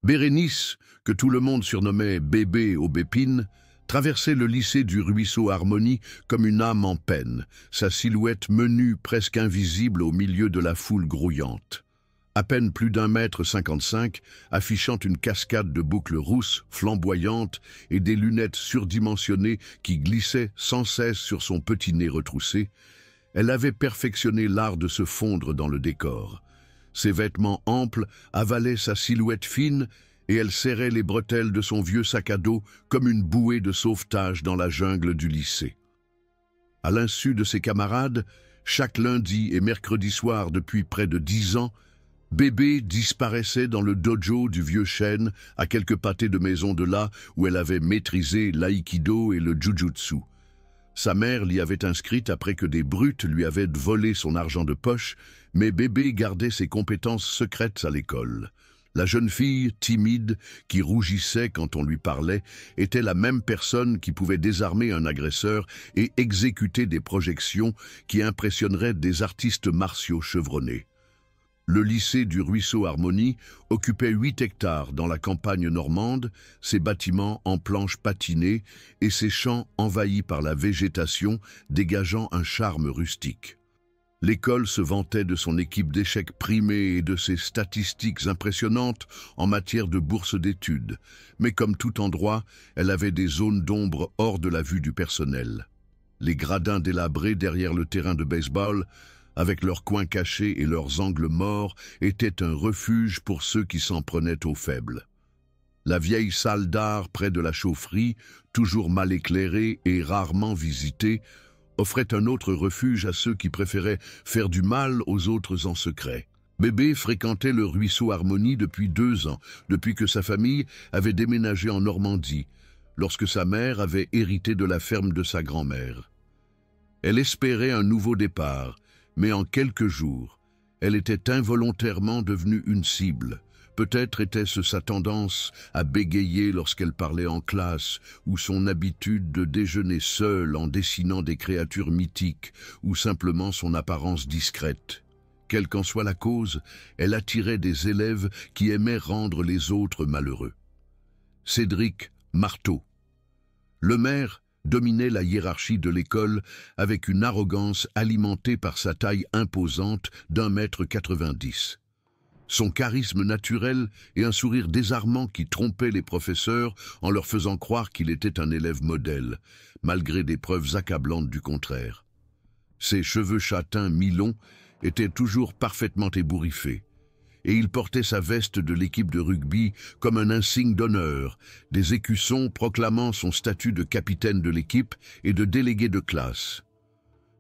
Bérénice, que tout le monde surnommait Bébé Aubépine, traversait le lycée du ruisseau Harmonie comme une âme en peine, sa silhouette menue presque invisible au milieu de la foule grouillante. À peine plus d'1,55 m, affichant une cascade de boucles rousses, flamboyantes et des lunettes surdimensionnées qui glissaient sans cesse sur son petit nez retroussé, elle avait perfectionné l'art de se fondre dans le décor. Ses vêtements amples avalaient sa silhouette fine et elle serrait les bretelles de son vieux sac à dos comme une bouée de sauvetage dans la jungle du lycée. À l'insu de ses camarades, chaque lundi et mercredi soir depuis près de 10 ans, Bébé disparaissait dans le dojo du vieux chêne à quelques pâtés de maison de là où elle avait maîtrisé l'aïkido et le jujutsu. Sa mère l'y avait inscrite après que des brutes lui avaient volé son argent de poche, mais Bébé gardait ses compétences secrètes à l'école. La jeune fille, timide, qui rougissait quand on lui parlait, était la même personne qui pouvait désarmer un agresseur et exécuter des projections qui impressionneraient des artistes martiaux chevronnés. Le lycée du ruisseau Harmonie occupait 8 hectares dans la campagne normande, ses bâtiments en planches patinées et ses champs envahis par la végétation dégageant un charme rustique. L'école se vantait de son équipe d'échecs primée et de ses statistiques impressionnantes en matière de bourse d'études, mais comme tout endroit, elle avait des zones d'ombre hors de la vue du personnel. Les gradins délabrés derrière le terrain de baseball, avec leurs coins cachés et leurs angles morts, étaient un refuge pour ceux qui s'en prenaient aux faibles. La vieille salle d'art près de la chaufferie, toujours mal éclairée et rarement visitée, offrait un autre refuge à ceux qui préféraient faire du mal aux autres en secret. Bébé fréquentait le ruisseau Harmonie depuis 2 ans, depuis que sa famille avait déménagé en Normandie, lorsque sa mère avait hérité de la ferme de sa grand-mère. Elle espérait un nouveau départ, mais en quelques jours, elle était involontairement devenue une cible. Peut-être était-ce sa tendance à bégayer lorsqu'elle parlait en classe, ou son habitude de déjeuner seule en dessinant des créatures mythiques, ou simplement son apparence discrète. Quelle qu'en soit la cause, elle attirait des élèves qui aimaient rendre les autres malheureux. Cédric Marteau. Le maire dominait la hiérarchie de l'école avec une arrogance alimentée par sa taille imposante d'1,90 m. Son charisme naturel et un sourire désarmant qui trompait les professeurs en leur faisant croire qu'il était un élève modèle, malgré des preuves accablantes du contraire. Ses cheveux châtains mi-longs étaient toujours parfaitement ébouriffés, et il portait sa veste de l'équipe de rugby comme un insigne d'honneur, des écussons proclamant son statut de capitaine de l'équipe et de délégué de classe.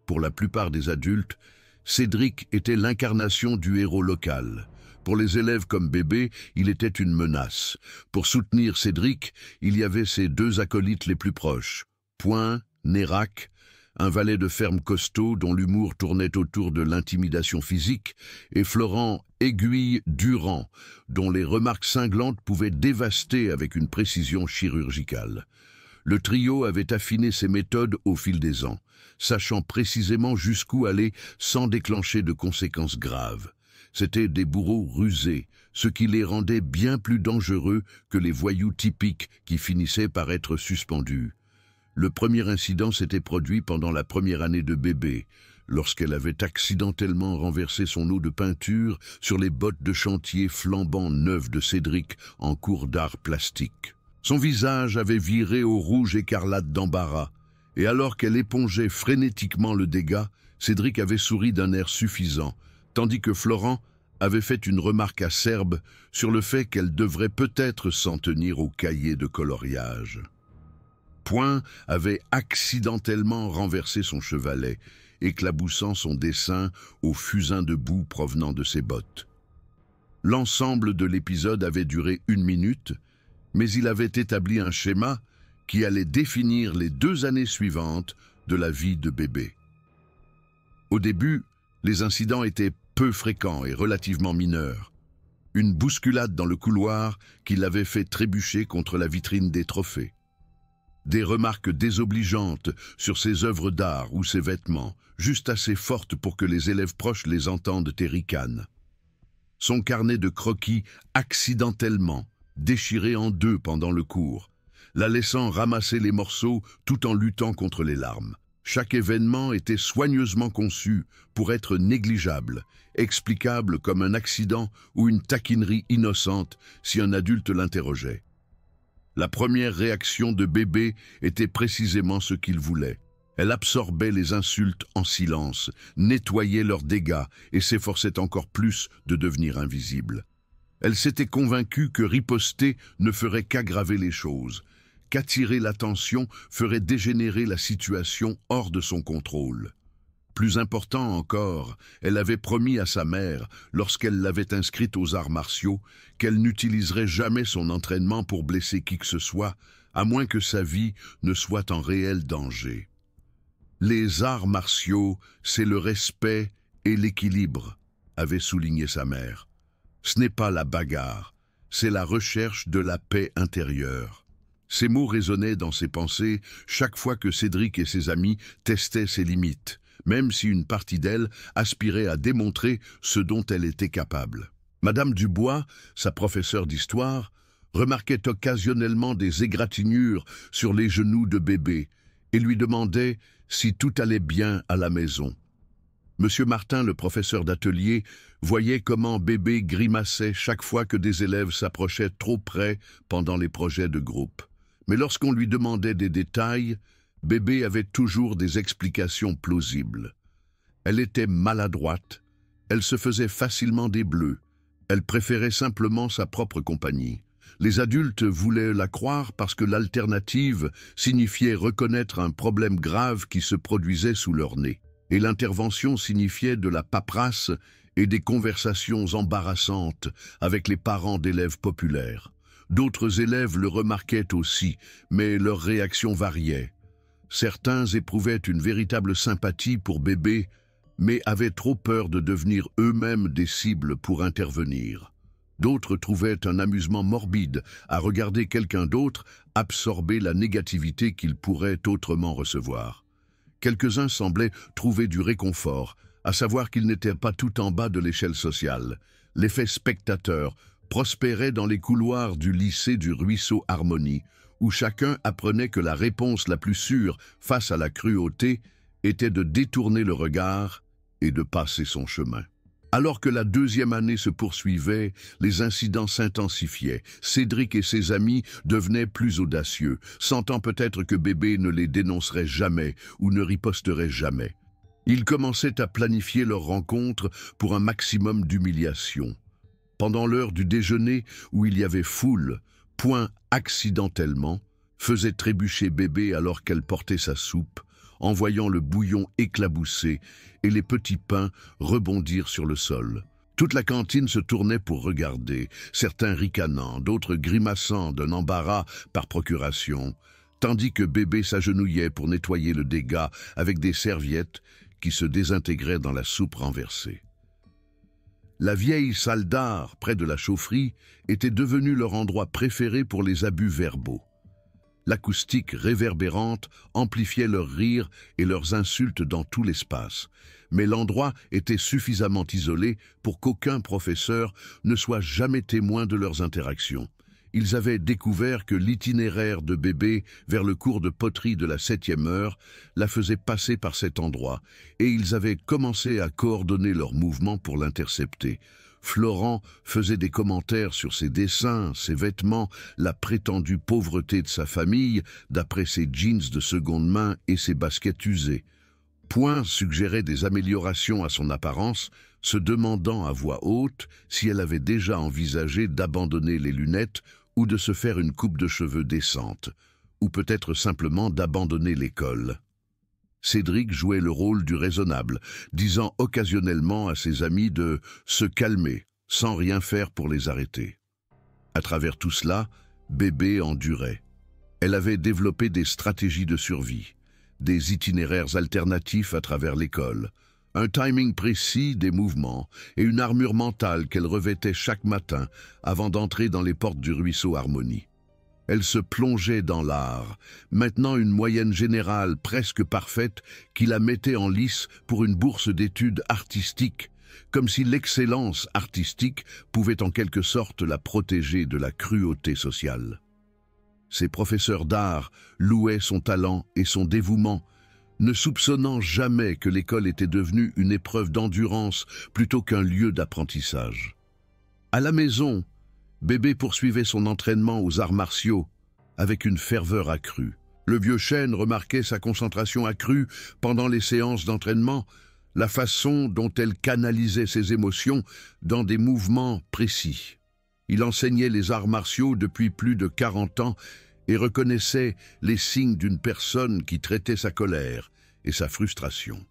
Pour la plupart des adultes, Cédric était l'incarnation du héros local. Pour les élèves comme Bébé, il était une menace. Pour soutenir Cédric, il y avait ses 2 acolytes les plus proches, Point, Nérac, un valet de ferme costaud dont l'humour tournait autour de l'intimidation physique, et Florent Aiguille Durand, dont les remarques cinglantes pouvaient dévaster avec une précision chirurgicale. Le trio avait affiné ses méthodes au fil des ans, sachant précisément jusqu'où aller sans déclencher de conséquences graves. C'étaient des bourreaux rusés, ce qui les rendait bien plus dangereux que les voyous typiques qui finissaient par être suspendus. Le premier incident s'était produit pendant la première année de Bébé, lorsqu'elle avait accidentellement renversé son eau de peinture sur les bottes de chantier flambant neuves de Cédric en cours d'art plastique. Son visage avait viré au rouge écarlate d'embarras, et alors qu'elle épongeait frénétiquement le dégât, Cédric avait souri d'un air suffisant, tandis que Florent avait fait une remarque acerbe sur le fait qu'elle devrait peut-être s'en tenir au cahier de coloriage. Point avait accidentellement renversé son chevalet, éclaboussant son dessin au fusain de boue provenant de ses bottes. L'ensemble de l'épisode avait duré 1 minute, mais il avait établi un schéma qui allait définir les 2 années suivantes de la vie de Bébé. Au début, les incidents étaient peu fréquents et relativement mineurs. Une bousculade dans le couloir qui l'avait fait trébucher contre la vitrine des trophées. Des remarques désobligeantes sur ses œuvres d'art ou ses vêtements, juste assez fortes pour que les élèves proches les entendent et ricanent. Son carnet de croquis accidentellement déchirée en deux pendant le cours, la laissant ramasser les morceaux tout en luttant contre les larmes. Chaque événement était soigneusement conçu pour être négligeable, explicable comme un accident ou une taquinerie innocente si un adulte l'interrogeait. La première réaction de bébé était précisément ce qu'il voulait. Elle absorbait les insultes en silence, nettoyait leurs dégâts et s'efforçait encore plus de devenir invisible. Elle s'était convaincue que riposter ne ferait qu'aggraver les choses, qu'attirer l'attention ferait dégénérer la situation hors de son contrôle. Plus important encore, elle avait promis à sa mère, lorsqu'elle l'avait inscrite aux arts martiaux, qu'elle n'utiliserait jamais son entraînement pour blesser qui que ce soit, à moins que sa vie ne soit en réel danger. Les arts martiaux, c'est le respect et l'équilibre, avait souligné sa mère. Ce n'est pas la bagarre, c'est la recherche de la paix intérieure. Ces mots résonnaient dans ses pensées chaque fois que Cédric et ses amis testaient ses limites, même si une partie d'elle aspirait à démontrer ce dont elle était capable. Madame Dubois, sa professeure d'histoire, remarquait occasionnellement des égratignures sur les genoux de bébé et lui demandait si tout allait bien à la maison. Monsieur Martin, le professeur d'atelier, voyait comment bébé grimaçait chaque fois que des élèves s'approchaient trop près pendant les projets de groupe. Mais lorsqu'on lui demandait des détails, bébé avait toujours des explications plausibles. Elle était maladroite, elle se faisait facilement des bleus, elle préférait simplement sa propre compagnie. Les adultes voulaient la croire parce que l'alternative signifiait reconnaître un problème grave qui se produisait sous leur nez. Et l'intervention signifiait de la paperasse et des conversations embarrassantes avec les parents d'élèves populaires. D'autres élèves le remarquaient aussi, mais leurs réactions variaient. Certains éprouvaient une véritable sympathie pour bébé, mais avaient trop peur de devenir eux-mêmes des cibles pour intervenir. D'autres trouvaient un amusement morbide à regarder quelqu'un d'autre absorber la négativité qu'il pourrait autrement recevoir. Quelques-uns semblaient trouver du réconfort, à savoir qu'ils n'étaient pas tout en bas de l'échelle sociale. L'effet spectateur prospérait dans les couloirs du lycée du Ruisseau Harmonie, où chacun apprenait que la réponse la plus sûre face à la cruauté était de détourner le regard et de passer son chemin. Alors que la deuxième année se poursuivait, les incidents s'intensifiaient. Cédric et ses amis devenaient plus audacieux, sentant peut-être que bébé ne les dénoncerait jamais ou ne riposterait jamais. Ils commençaient à planifier leur rencontre pour un maximum d'humiliation. Pendant l'heure du déjeuner où il y avait foule, Point accidentellement faisait trébucher bébé alors qu'elle portait sa soupe, en voyant le bouillon éclabousser et les petits pains rebondir sur le sol. Toute la cantine se tournait pour regarder, certains ricanant, d'autres grimaçant d'un embarras par procuration, tandis que bébé s'agenouillait pour nettoyer le dégât avec des serviettes qui se désintégraient dans la soupe renversée. La vieille salle d'art, près de la chaufferie, était devenue leur endroit préféré pour les abus verbaux. L'acoustique réverbérante amplifiait leurs rires et leurs insultes dans tout l'espace, mais l'endroit était suffisamment isolé pour qu'aucun professeur ne soit jamais témoin de leurs interactions. Ils avaient découvert que l'itinéraire de bébé vers le cours de poterie de la 7e heure la faisait passer par cet endroit, et ils avaient commencé à coordonner leurs mouvements pour l'intercepter. Florent faisait des commentaires sur ses dessins, ses vêtements, la prétendue pauvreté de sa famille, d'après ses jeans de seconde main et ses baskets usées. Point suggérait des améliorations à son apparence, se demandant à voix haute si elle avait déjà envisagé d'abandonner les lunettes ou de se faire une coupe de cheveux décente, ou peut-être simplement d'abandonner l'école. Cédric jouait le rôle du raisonnable, disant occasionnellement à ses amis de se calmer, sans rien faire pour les arrêter. À travers tout cela, bébé endurait. Elle avait développé des stratégies de survie, des itinéraires alternatifs à travers l'école, un timing précis des mouvements et une armure mentale qu'elle revêtait chaque matin avant d'entrer dans les portes du Ruisseau Harmonie. Elle se plongeait dans l'art, maintenant une moyenne générale presque parfaite qui la mettait en lice pour une bourse d'études artistiques, comme si l'excellence artistique pouvait en quelque sorte la protéger de la cruauté sociale. Ses professeurs d'art louaient son talent et son dévouement, ne soupçonnant jamais que l'école était devenue une épreuve d'endurance plutôt qu'un lieu d'apprentissage. À la maison, Bébé poursuivait son entraînement aux arts martiaux avec une ferveur accrue. Le vieux chêne remarquait sa concentration accrue pendant les séances d'entraînement, la façon dont elle canalisait ses émotions dans des mouvements précis. Il enseignait les arts martiaux depuis plus de 40 ans et reconnaissait les signes d'une personne qui traitait sa colère et sa frustration.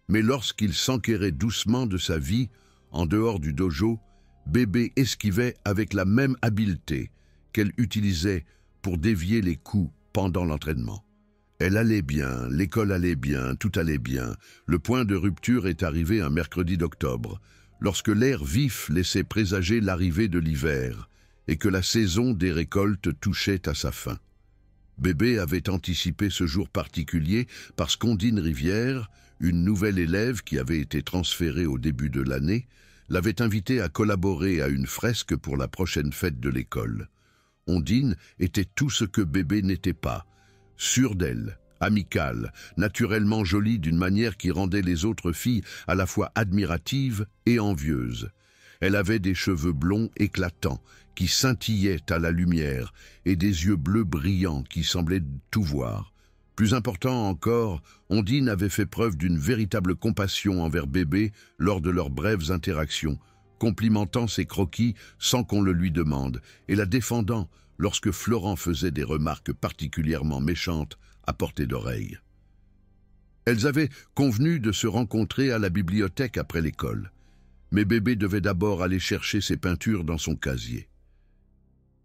Mais lorsqu'il s'enquérait doucement de sa vie, en dehors du dojo, Bébé esquivait avec la même habileté qu'elle utilisait pour dévier les coups pendant l'entraînement. Elle allait bien, l'école allait bien, tout allait bien. Le point de rupture est arrivé un mercredi d'octobre, lorsque l'air vif laissait présager l'arrivée de l'hiver et que la saison des récoltes touchait à sa fin. Bébé avait anticipé ce jour particulier parce qu'Ondine Rivière, une nouvelle élève qui avait été transférée au début de l'année, l'avait invitée à collaborer à une fresque pour la prochaine fête de l'école. Ondine était tout ce que Bébé n'était pas, sûre d'elle, amicale, naturellement jolie d'une manière qui rendait les autres filles à la fois admiratives et envieuses. Elle avait des cheveux blonds éclatants qui scintillaient à la lumière et des yeux bleus brillants qui semblaient tout voir. Plus important encore, Ondine avait fait preuve d'une véritable compassion envers Bébé lors de leurs brèves interactions, complimentant ses croquis sans qu'on le lui demande et la défendant lorsque Florent faisait des remarques particulièrement méchantes à portée d'oreille. Elles avaient convenu de se rencontrer à la bibliothèque après l'école, mais Bébé devait d'abord aller chercher ses peintures dans son casier.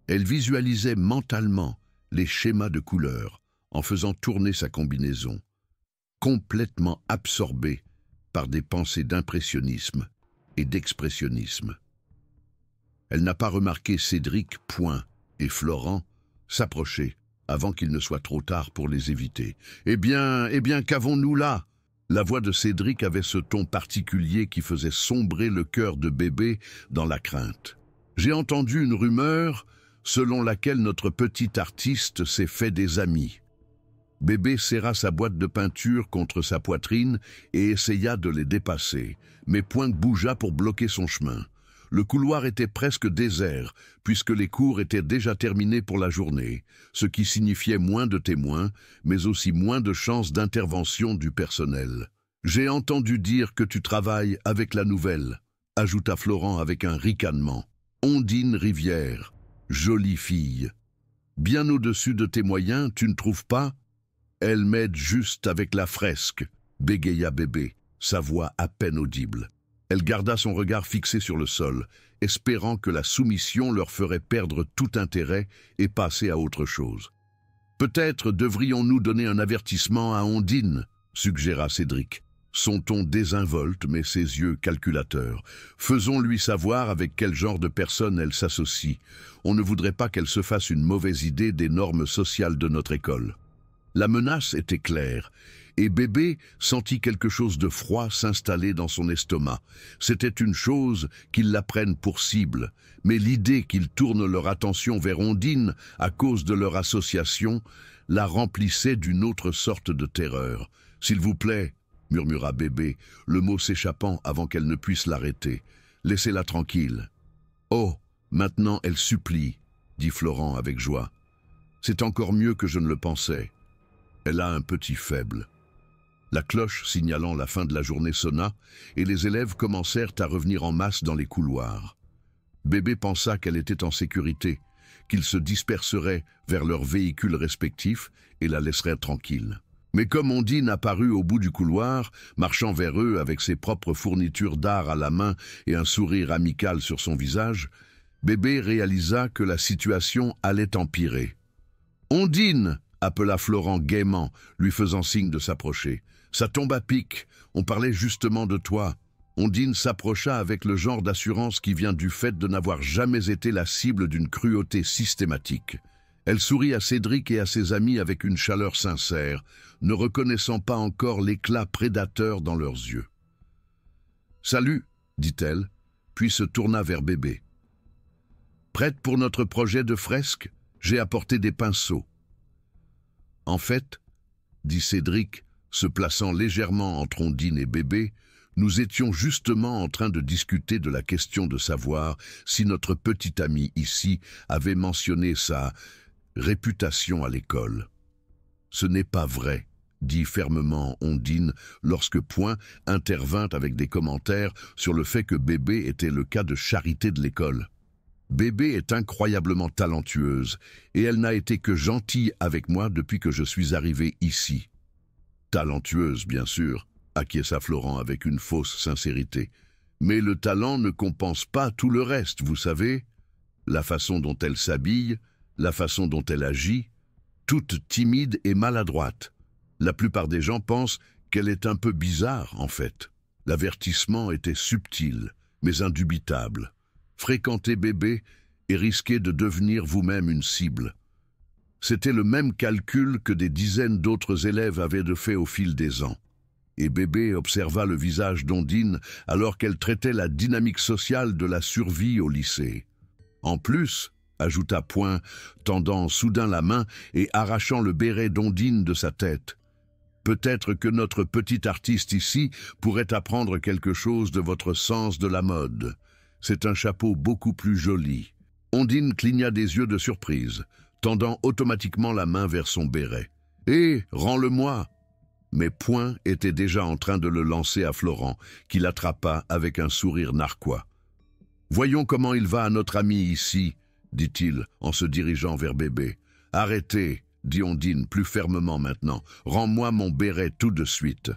Elle visualisait mentalement les schémas de couleurs en faisant tourner sa combinaison, complètement absorbée par des pensées d'impressionnisme et d'expressionnisme. Elle n'a pas remarqué Cédric, Point et Florent s'approcher avant qu'il ne soit trop tard pour les éviter. « Eh bien, qu'avons-nous là ?» La voix de Cédric avait ce ton particulier qui faisait sombrer le cœur de Bébé dans la crainte. « J'ai entendu une rumeur selon laquelle notre petit artiste s'est fait des amis. » Bébé serra sa boîte de peinture contre sa poitrine et essaya de les dépasser, mais Point bougea pour bloquer son chemin. Le couloir était presque désert, puisque les cours étaient déjà terminés pour la journée, ce qui signifiait moins de témoins, mais aussi moins de chances d'intervention du personnel. « J'ai entendu dire que tu travailles avec la nouvelle », ajouta Florent avec un ricanement. « Ondine Rivière, jolie fille. Bien au-dessus de tes moyens, tu ne trouves pas ? Elle m'aide juste avec la fresque, bégaya Bébé, sa voix à peine audible. Elle garda son regard fixé sur le sol, espérant que la soumission leur ferait perdre tout intérêt et passer à autre chose. « Peut-être devrions-nous donner un avertissement à Ondine, » suggéra Cédric. Son ton désinvolte, mais ses yeux calculateurs. « Faisons-lui savoir avec quel genre de personne elle s'associe. On ne voudrait pas qu'elle se fasse une mauvaise idée des normes sociales de notre école. » La menace était claire, et Bébé sentit quelque chose de froid s'installer dans son estomac. C'était une chose qu'ils la prennent pour cible, mais l'idée qu'ils tournent leur attention vers Ondine à cause de leur association la remplissait d'une autre sorte de terreur. « S'il vous plaît » murmura Bébé, le mot s'échappant avant qu'elle ne puisse l'arrêter. « Laissez-la tranquille. »« Oh, maintenant elle supplie, » dit Florent avec joie. « C'est encore mieux que je ne le pensais. Elle a un petit faible. » La cloche signalant la fin de la journée sonna et les élèves commencèrent à revenir en masse dans les couloirs. Bébé pensa qu'elle était en sécurité, qu'ils se disperseraient vers leurs véhicules respectifs et la laisseraient tranquille. Mais comme Ondine apparut au bout du couloir, marchant vers eux avec ses propres fournitures d'art à la main et un sourire amical sur son visage, Bébé réalisa que la situation allait empirer. « Ondine !» appela Florent gaiement, lui faisant signe de s'approcher. « Ça tombe à pic, on parlait justement de toi. » Ondine s'approcha avec le genre d'assurance qui vient du fait de n'avoir jamais été la cible d'une cruauté systématique. Elle sourit à Cédric et à ses amis avec une chaleur sincère, ne reconnaissant pas encore l'éclat prédateur dans leurs yeux. « Salut !» dit-elle, puis se tourna vers bébé. Prête pour notre projet de fresque? J'ai apporté des pinceaux. En fait, dit Cédric, se plaçant légèrement entre Ondine et bébé, nous étions justement en train de discuter de la question de savoir si notre petit ami ici avait mentionné sa réputation à l'école. Ce n'est pas vrai, dit fermement Ondine lorsque Point intervint avec des commentaires sur le fait que bébé était le cas de charité de l'école. Bébé est incroyablement talentueuse et elle n'a été que gentille avec moi depuis que je suis arrivé ici. Talentueuse, bien sûr, acquiesça Florent avec une fausse sincérité. Mais le talent ne compense pas tout le reste, vous savez. La façon dont elle s'habille, la façon dont elle agit, toute timide et maladroite. La plupart des gens pensent qu'elle est un peu bizarre, en fait. L'avertissement était subtil, mais indubitable. Fréquenter bébé et risquer de devenir vous-même une cible. C'était le même calcul que des dizaines d'autres élèves avaient fait au fil des ans. Et bébé observa le visage d'Ondine alors qu'elle traitait la dynamique sociale de la survie au lycée. En plus, ajouta Point, tendant soudain la main et arrachant le béret d'Ondine de sa tête. Peut-être que notre petit artiste ici pourrait apprendre quelque chose de votre sens de la mode. C'est un chapeau beaucoup plus joli. Ondine cligna des yeux de surprise, tendant automatiquement la main vers son béret. « Hé, rends-le-moi » Mais Point était déjà en train de le lancer à Florent, qui l'attrapa avec un sourire narquois. « Voyons comment il va à notre ami ici, » dit-il en se dirigeant vers bébé. « Arrêtez, » dit Ondine plus fermement maintenant. « Rends-moi mon béret tout de suite. »«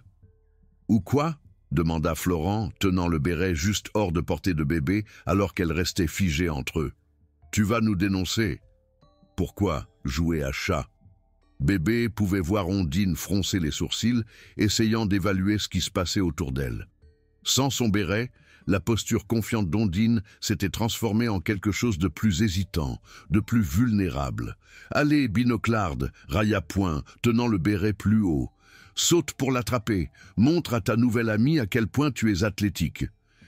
Ou quoi ?» demanda Florent, tenant le béret juste hors de portée de bébé, alors qu'elle restait figée entre eux. « Tu vas nous dénoncer. » « Pourquoi jouer à chat ?» Bébé pouvait voir Ondine froncer les sourcils, essayant d'évaluer ce qui se passait autour d'elle. Sans son béret, la posture confiante d'Ondine s'était transformée en quelque chose de plus hésitant, de plus vulnérable. « Allez, binoclarde !» railla Point, tenant le béret plus haut. « Saute pour l'attraper. Montre à ta nouvelle amie à quel point tu es athlétique. »«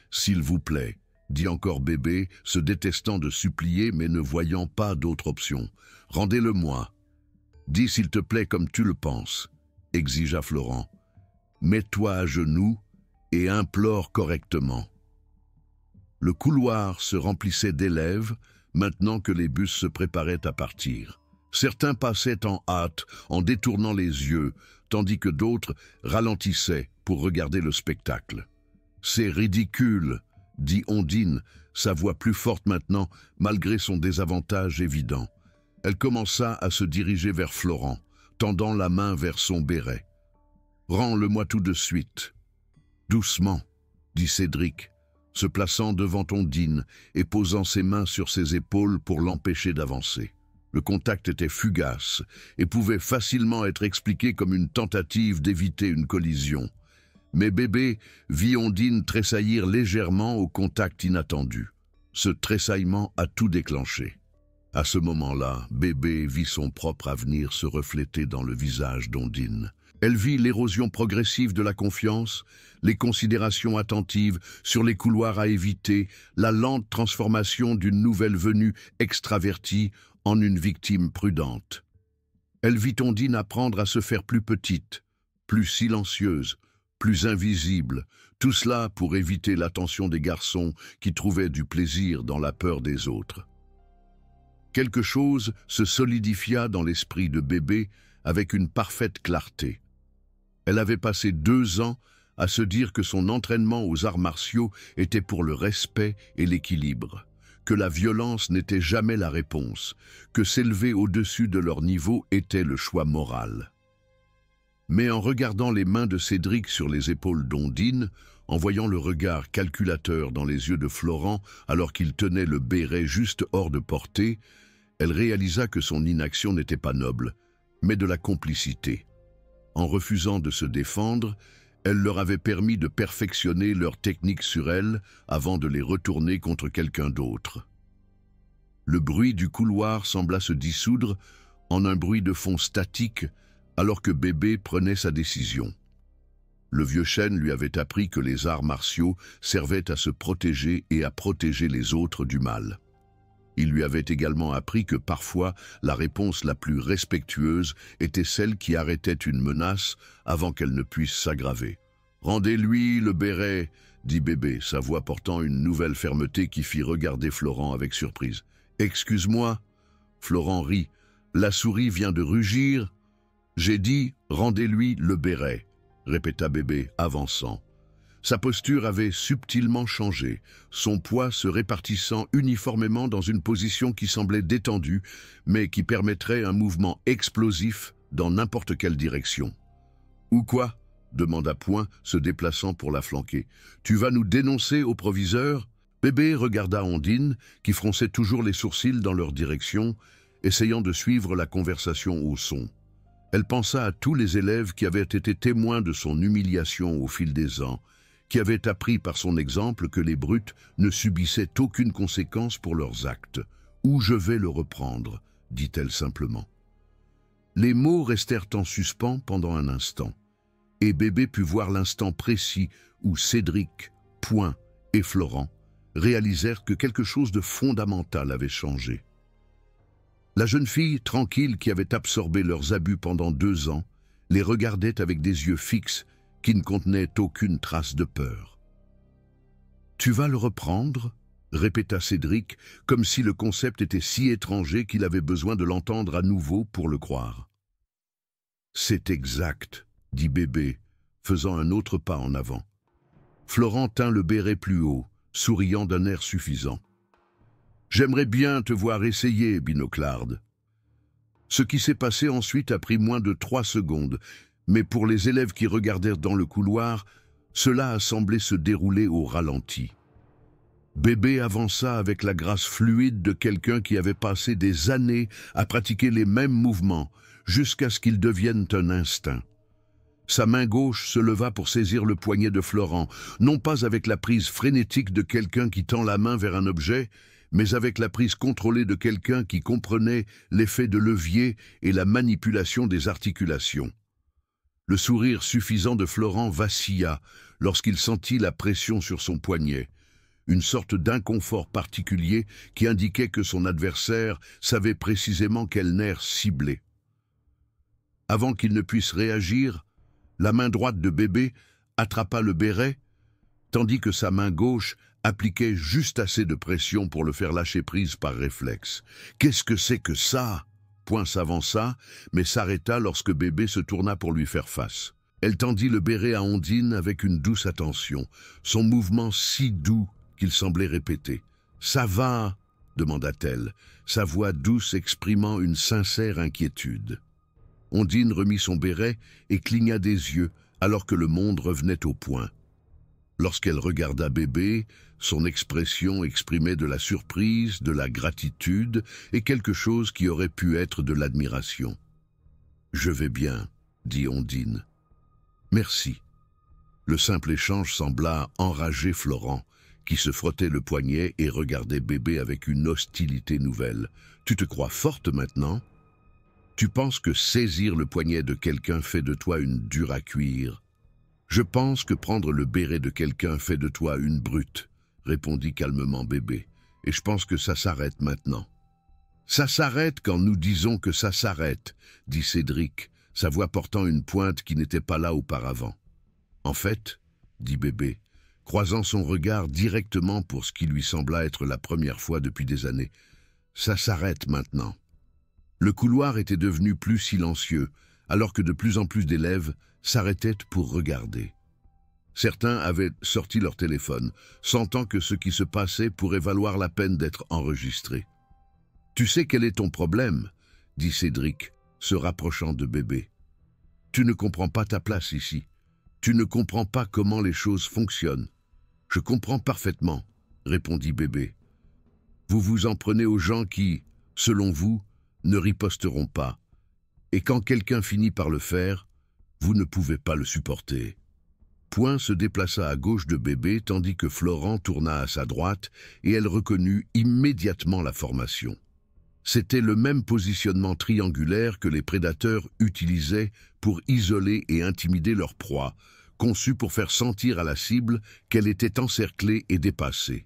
S'il vous plaît !» dit encore bébé, se détestant de supplier mais ne voyant pas d'autre option. « Rendez-le-moi. » « Dis s'il te plaît comme tu le penses, » exigea Florent. « Mets-toi à genoux et implore correctement. » Le couloir se remplissait d'élèves, maintenant que les bus se préparaient à partir. Certains passaient en hâte, en détournant les yeux, tandis que d'autres ralentissaient pour regarder le spectacle. « C'est ridicule !» dit Ondine, sa voix plus forte maintenant, malgré son désavantage évident. Elle commença à se diriger vers Florent, tendant la main vers son béret. « Rends-le-moi tout de suite. »« Doucement, » dit Cédric, se plaçant devant Ondine et posant ses mains sur ses épaules pour l'empêcher d'avancer. Le contact était fugace et pouvait facilement être expliqué comme une tentative d'éviter une collision. Mais bébé vit Ondine tressaillir légèrement au contact inattendu. Ce tressaillement a tout déclenché. À ce moment-là, bébé vit son propre avenir se refléter dans le visage d'Ondine. Elle vit l'érosion progressive de la confiance, les considérations attentives sur les couloirs à éviter, la lente transformation d'une nouvelle venue extravertie en une victime prudente. Elle vit Ondine apprendre à se faire plus petite, plus silencieuse, plus invisible, tout cela pour éviter l'attention des garçons qui trouvaient du plaisir dans la peur des autres. Quelque chose se solidifia dans l'esprit de bébé avec une parfaite clarté. Elle avait passé 2 ans à se dire que son entraînement aux arts martiaux était pour le respect et l'équilibre, que la violence n'était jamais la réponse, que s'élever au-dessus de leur niveau était le choix moral. Mais en regardant les mains de Cédric sur les épaules d'Ondine, en voyant le regard calculateur dans les yeux de Florent alors qu'il tenait le béret juste hors de portée, elle réalisa que son inaction n'était pas noble, mais de la complicité. En refusant de se défendre, elle leur avait permis de perfectionner leurs techniques sur elle avant de les retourner contre quelqu'un d'autre. Le bruit du couloir sembla se dissoudre en un bruit de fond statique alors que bébé prenait sa décision. Le vieux chêne lui avait appris que les arts martiaux servaient à se protéger et à protéger les autres du mal. Il lui avait également appris que parfois la réponse la plus respectueuse était celle qui arrêtait une menace avant qu'elle ne puisse s'aggraver. « Rendez-lui le béret !» dit Bébé, sa voix portant une nouvelle fermeté qui fit regarder Florent avec surprise. « Excuse-moi !» Florent rit. « La souris vient de rugir. J'ai dit « rendez-lui le béret !» répéta Bébé, avançant. Sa posture avait subtilement changé, son poids se répartissant uniformément dans une position qui semblait détendue, mais qui permettrait un mouvement explosif dans n'importe quelle direction. « Ou quoi ?» demanda Point, se déplaçant pour la flanquer. « Tu vas nous dénoncer au proviseur ?» Bébé regarda Ondine, qui fronçait toujours les sourcils dans leur direction, essayant de suivre la conversation au son. Elle pensa à tous les élèves qui avaient été témoins de son humiliation au fil des ans, qui avaient appris par son exemple que les brutes ne subissaient aucune conséquence pour leurs actes. « Où je vais le reprendre ?» dit-elle simplement. Les mots restèrent en suspens pendant un instant, et Bébé put voir l'instant précis où Cédric, Point et Florent réalisèrent que quelque chose de fondamental avait changé. La jeune fille, tranquille, qui avait absorbé leurs abus pendant 2 ans, les regardait avec des yeux fixes qui ne contenaient aucune trace de peur. « Tu vas le reprendre ?» répéta Cédric, comme si le concept était si étranger qu'il avait besoin de l'entendre à nouveau pour le croire. « C'est exact », dit Bébé, faisant un autre pas en avant. Florent tint le béret plus haut, souriant d'un air suffisant. « J'aimerais bien te voir essayer, Binoclarde. » Ce qui s'est passé ensuite a pris moins de 3 secondes, mais pour les élèves qui regardèrent dans le couloir, cela a semblé se dérouler au ralenti. Bébé avança avec la grâce fluide de quelqu'un qui avait passé des années à pratiquer les mêmes mouvements, jusqu'à ce qu'ils deviennent un instinct. Sa main gauche se leva pour saisir le poignet de Florent, non pas avec la prise frénétique de quelqu'un qui tend la main vers un objet, mais avec la prise contrôlée de quelqu'un qui comprenait l'effet de levier et la manipulation des articulations. Le sourire suffisant de Florent vacilla lorsqu'il sentit la pression sur son poignet, une sorte d'inconfort particulier qui indiquait que son adversaire savait précisément quel nerf cibler. Avant qu'il ne puisse réagir, la main droite de Bébé attrapa le béret, tandis que sa main gauche appliquait juste assez de pression pour le faire lâcher prise par réflexe. « Qu'est-ce que c'est que ça ?» Point s'avança, mais s'arrêta lorsque Bébé se tourna pour lui faire face. Elle tendit le béret à Ondine avec une douce attention, son mouvement si doux qu'il semblait répéter. « Ça va ?» demanda-t-elle, sa voix douce exprimant une sincère inquiétude. Ondine remit son béret et cligna des yeux alors que le monde revenait au point. Lorsqu'elle regarda Bébé, son expression exprimait de la surprise, de la gratitude et quelque chose qui aurait pu être de l'admiration. « Je vais bien », dit Ondine. « Merci. » Le simple échange sembla enrager Florent, qui se frottait le poignet et regardait Bébé avec une hostilité nouvelle. « Tu te crois forte maintenant ? Tu penses que saisir le poignet de quelqu'un fait de toi une dure à cuire ? Je pense que prendre le béret de quelqu'un fait de toi une brute, répondit calmement Bébé, et je pense que ça s'arrête maintenant. Ça s'arrête quand nous disons que ça s'arrête, dit Cédric, sa voix portant une pointe qui n'était pas là auparavant. En fait, dit Bébé, croisant son regard directement pour ce qui lui sembla être la première fois depuis des années, ça s'arrête maintenant. Le couloir était devenu plus silencieux, alors que de plus en plus d'élèves s'arrêtaient pour regarder. Certains avaient sorti leur téléphone, sentant que ce qui se passait pourrait valoir la peine d'être enregistré. « Tu sais quel est ton problème ?» dit Cédric, se rapprochant de Bébé. « Tu ne comprends pas ta place ici. Tu ne comprends pas comment les choses fonctionnent. »« Je comprends parfaitement, » répondit Bébé. « Vous vous en prenez aux gens qui, selon vous, ne riposteront pas. Et quand quelqu'un finit par le faire, vous ne pouvez pas le supporter. » Point se déplaça à gauche de Bébé tandis que Florent tourna à sa droite et elle reconnut immédiatement la formation. C'était le même positionnement triangulaire que les prédateurs utilisaient pour isoler et intimider leur proie, conçu pour faire sentir à la cible qu'elle était encerclée et dépassée.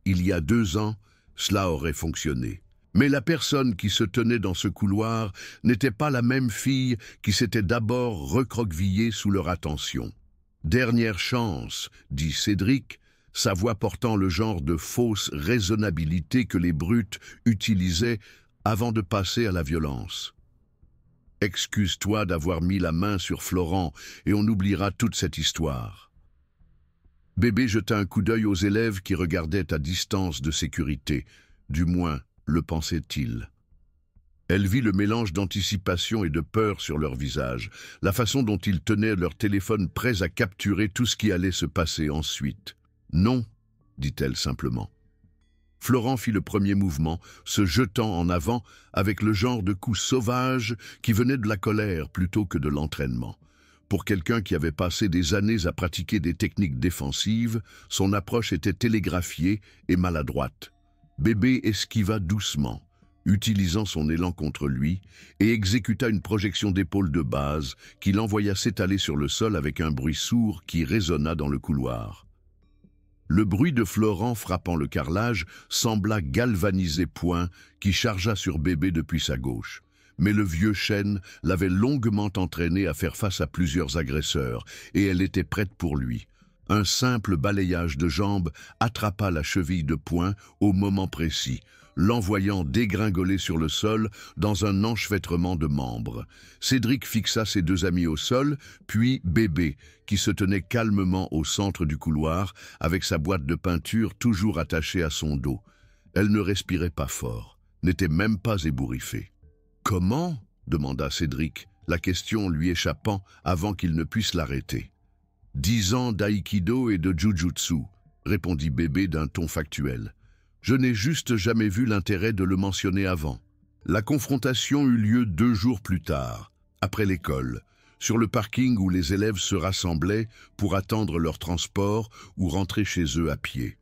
Il y a 2 ans, cela aurait fonctionné. Mais la personne qui se tenait dans ce couloir n'était pas la même fille qui s'était d'abord recroquevillée sous leur attention. « Dernière chance », dit Cédric, sa voix portant le genre de fausse raisonnabilité que les brutes utilisaient avant de passer à la violence. « Excuse-toi d'avoir mis la main sur Florent et on oubliera toute cette histoire. » Bébé jeta un coup d'œil aux élèves qui regardaient à distance de sécurité, du moins le pensait-il. Elle vit le mélange d'anticipation et de peur sur leur visage, la façon dont ils tenaient leur téléphone prêts à capturer tout ce qui allait se passer ensuite. « Non », dit-elle simplement. Florent fit le premier mouvement, se jetant en avant avec le genre de coup sauvage qui venait de la colère plutôt que de l'entraînement. Pour quelqu'un qui avait passé des années à pratiquer des techniques défensives, son approche était télégraphiée et maladroite. Bébé esquiva doucement, utilisant son élan contre lui, et exécuta une projection d'épaule de base qui l'envoya s'étaler sur le sol avec un bruit sourd qui résonna dans le couloir. Le bruit de Florent frappant le carrelage sembla galvaniser Point, qui chargea sur Bébé depuis sa gauche. Mais le vieux chêne l'avait longuement entraînée à faire face à plusieurs agresseurs, et elle était prête pour lui. Un simple balayage de jambes attrapa la cheville de Point au moment précis, l'envoyant dégringoler sur le sol dans un enchevêtrement de membres. Cédric fixa ses 2 amis au sol, puis Bébé, qui se tenait calmement au centre du couloir, avec sa boîte de peinture toujours attachée à son dos. Elle ne respirait pas fort, n'était même pas ébouriffée. « Comment ?» demanda Cédric, la question lui échappant avant qu'il ne puisse l'arrêter. « 10 ans d'aïkido et de jujutsu, » répondit Bébé d'un ton factuel. « Je n'ai juste jamais vu l'intérêt de le mentionner avant. » La confrontation eut lieu 2 jours plus tard, après l'école, sur le parking où les élèves se rassemblaient pour attendre leur transport ou rentrer chez eux à pied.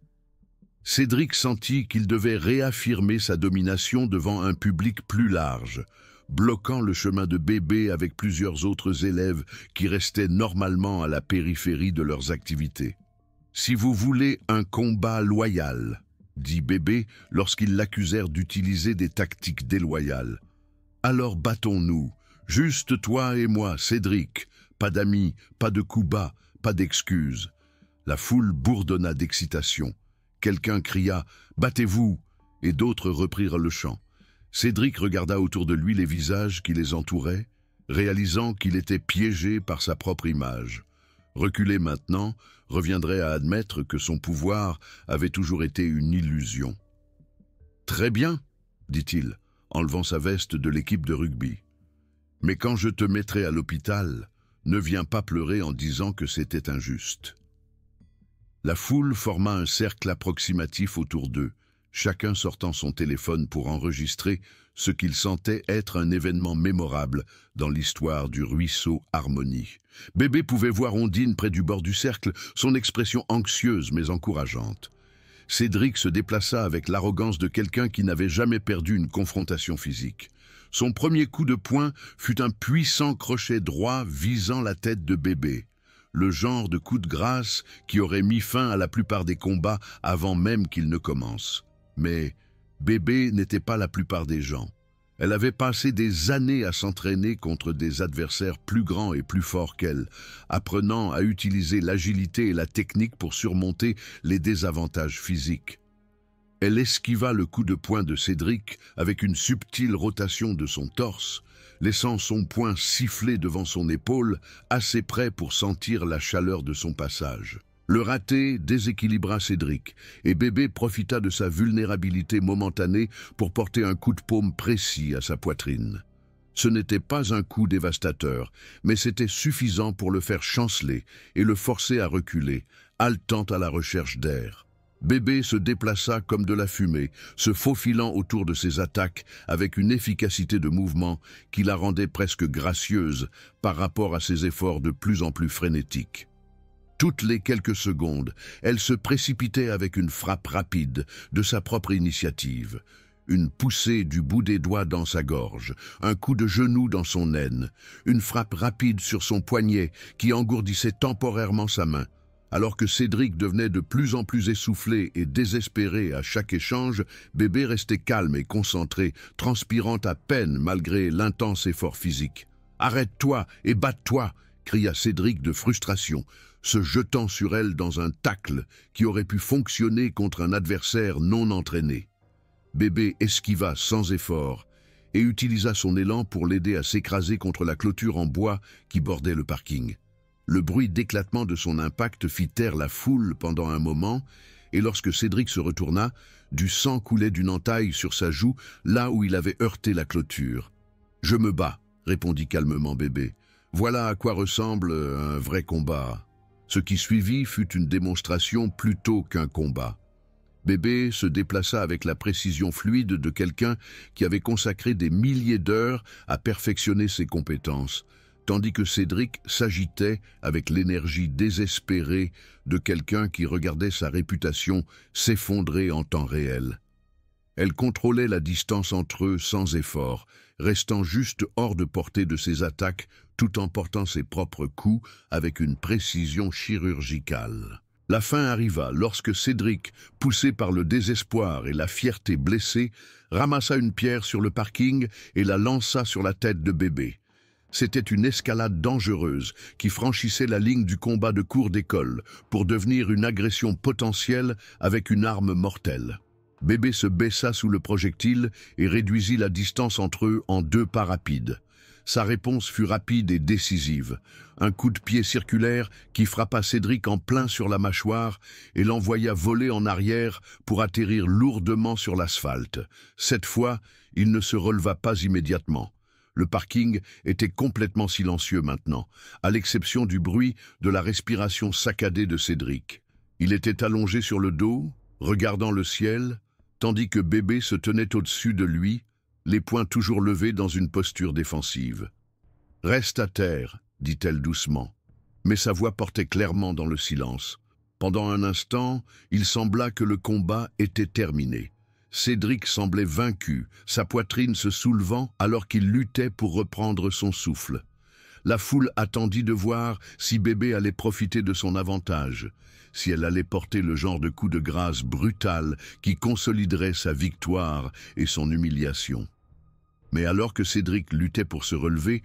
Cédric sentit qu'il devait réaffirmer sa domination devant un public plus large, bloquant le chemin de Bébé avec plusieurs autres élèves qui restaient normalement à la périphérie de leurs activités. « Si vous voulez un combat loyal, » dit Bébé lorsqu'ils l'accusèrent d'utiliser des tactiques déloyales, « alors battons-nous, juste toi et moi, Cédric, pas d'amis, pas de coups bas, pas d'excuses. » La foule bourdonna d'excitation. Quelqu'un cria « Battez-vous » et d'autres reprirent le chant. Cédric regarda autour de lui les visages qui les entouraient, réalisant qu'il était piégé par sa propre image. Reculer maintenant reviendrait à admettre que son pouvoir avait toujours été une illusion. « Très bien, » dit-il, enlevant sa veste de l'équipe de rugby. « Mais quand je te mettrai à l'hôpital, ne viens pas pleurer en disant que c'était injuste. » La foule forma un cercle approximatif autour d'eux, chacun sortant son téléphone pour enregistrer ce qu'il sentait être un événement mémorable dans l'histoire du ruisseau Harmonie. Bébé pouvait voir Ondine près du bord du cercle, son expression anxieuse mais encourageante. Cédric se déplaça avec l'arrogance de quelqu'un qui n'avait jamais perdu une confrontation physique. Son premier coup de poing fut un puissant crochet droit visant la tête de Bébé. Le genre de coup de grâce qui aurait mis fin à la plupart des combats avant même qu'ils ne commencent. Mais Bébé n'était pas la plupart des gens. Elle avait passé des années à s'entraîner contre des adversaires plus grands et plus forts qu'elle, apprenant à utiliser l'agilité et la technique pour surmonter les désavantages physiques. Elle esquiva le coup de poing de Cédric avec une subtile rotation de son torse, laissant son poing siffler devant son épaule, assez près pour sentir la chaleur de son passage. Le raté déséquilibra Cédric, et Bébé profita de sa vulnérabilité momentanée pour porter un coup de paume précis à sa poitrine. Ce n'était pas un coup dévastateur, mais c'était suffisant pour le faire chanceler et le forcer à reculer, haletant à la recherche d'air. Bébé se déplaça comme de la fumée, se faufilant autour de ses attaques avec une efficacité de mouvement qui la rendait presque gracieuse par rapport à ses efforts de plus en plus frénétiques. Toutes les quelques secondes, elle se précipitait avec une frappe rapide de sa propre initiative. une poussée du bout des doigts dans sa gorge, un coup de genou dans son aine, une frappe rapide sur son poignet qui engourdissait temporairement sa main. Alors que Cédric devenait de plus en plus essoufflé et désespéré à chaque échange, Bébé restait calme et concentré, transpirant à peine malgré l'intense effort physique. « Arrête-toi et batte-toi !» cria Cédric de frustration, se jetant sur elle dans un tacle qui aurait pu fonctionner contre un adversaire non entraîné. Bébé esquiva sans effort et utilisa son élan pour l'aider à s'écraser contre la clôture en bois qui bordait le parking. Le bruit d'éclatement de son impact fit taire la foule pendant un moment, et lorsque Cédric se retourna, du sang coulait d'une entaille sur sa joue, là où il avait heurté la clôture. « Je me bats », répondit calmement Bébé. « Voilà à quoi ressemble un vrai combat. » Ce qui suivit fut une démonstration plutôt qu'un combat. Bébé se déplaça avec la précision fluide de quelqu'un qui avait consacré des milliers d'heures à perfectionner ses compétences, tandis que Cédric s'agitait avec l'énergie désespérée de quelqu'un qui regardait sa réputation s'effondrer en temps réel. Elle contrôlait la distance entre eux sans effort, restant juste hors de portée de ses attaques tout en portant ses propres coups avec une précision chirurgicale. La fin arriva lorsque Cédric, poussé par le désespoir et la fierté blessée, ramassa une pierre sur le parking et la lança sur la tête de Bébé. C'était une escalade dangereuse qui franchissait la ligne du combat de cour d'école pour devenir une agression potentielle avec une arme mortelle. Bébé se baissa sous le projectile et réduisit la distance entre eux en 2 pas rapides. Sa réponse fut rapide et décisive. Un coup de pied circulaire qui frappa Cédric en plein sur la mâchoire et l'envoya voler en arrière pour atterrir lourdement sur l'asphalte. Cette fois, il ne se releva pas immédiatement. Le parking était complètement silencieux maintenant, à l'exception du bruit de la respiration saccadée de Cédric. Il était allongé sur le dos, regardant le ciel, tandis que Bébé se tenait au-dessus de lui, les poings toujours levés dans une posture défensive. « Reste à terre », dit-elle doucement, mais sa voix portait clairement dans le silence. Pendant un instant, il sembla que le combat était terminé. Cédric semblait vaincu, sa poitrine se soulevant alors qu'il luttait pour reprendre son souffle. La foule attendit de voir si Bébé allait profiter de son avantage, si elle allait porter le genre de coup de grâce brutal qui consoliderait sa victoire et son humiliation. Mais alors que Cédric luttait pour se relever,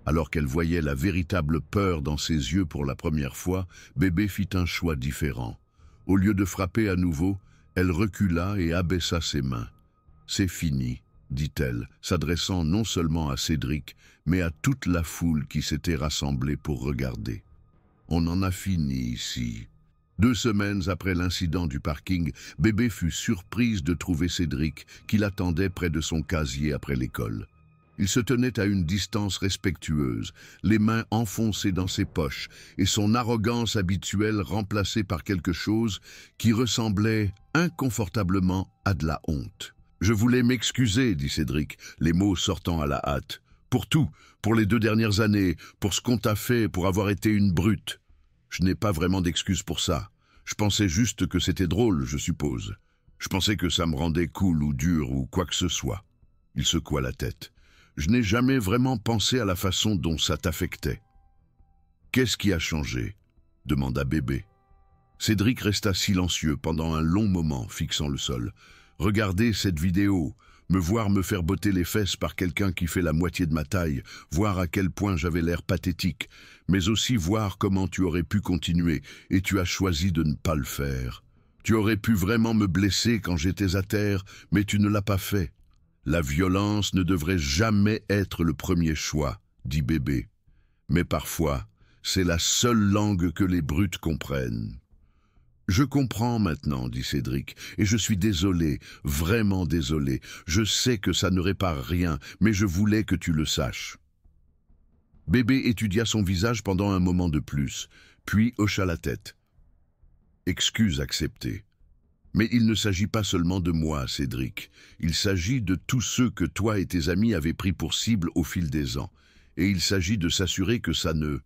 alors qu'elle voyait la véritable peur dans ses yeux pour la première fois, Bébé fit un choix différent. Au lieu de frapper à nouveau, elle recula et abaissa ses mains. « C'est fini », dit-elle, s'adressant non seulement à Cédric, mais à toute la foule qui s'était rassemblée pour regarder. « On en a fini ici. » 2 semaines après l'incident du parking, Bébé fut surprise de trouver Cédric, qui l'attendait près de son casier après l'école. Il se tenait à une distance respectueuse, les mains enfoncées dans ses poches, et son arrogance habituelle remplacée par quelque chose qui ressemblait inconfortablement à de la honte. « Je voulais m'excuser, » dit Cédric, les mots sortant à la hâte. « Pour tout, pour les 2 dernières années, pour ce qu'on t'a fait, pour avoir été une brute. Je n'ai pas vraiment d'excuses pour ça. Je pensais juste que c'était drôle, je suppose. Je pensais que ça me rendait cool ou dur ou quoi que ce soit. » Il secoua la tête. « Je n'ai jamais vraiment pensé à la façon dont ça t'affectait. »« Qu'est-ce qui a changé ?» demanda Bébé. Cédric resta silencieux pendant un long moment, fixant le sol. « Regarder cette vidéo, me voir me faire botter les fesses par quelqu'un qui fait la moitié de ma taille, voir à quel point j'avais l'air pathétique, mais aussi voir comment tu aurais pu continuer et tu as choisi de ne pas le faire. Tu aurais pu vraiment me blesser quand j'étais à terre, mais tu ne l'as pas fait. La violence ne devrait jamais être le premier choix, dit Bébé. Mais parfois, c'est la seule langue que les brutes comprennent. Je comprends maintenant, dit Cédric, et je suis désolé, vraiment désolé. Je sais que ça ne répare rien, mais je voulais que tu le saches. Bébé étudia son visage pendant un moment de plus, puis hocha la tête. Excuse acceptée. Mais il ne s'agit pas seulement de moi, Cédric. Il s'agit de tous ceux que toi et tes amis avez pris pour cible au fil des ans. Et il s'agit de s'assurer que ça ne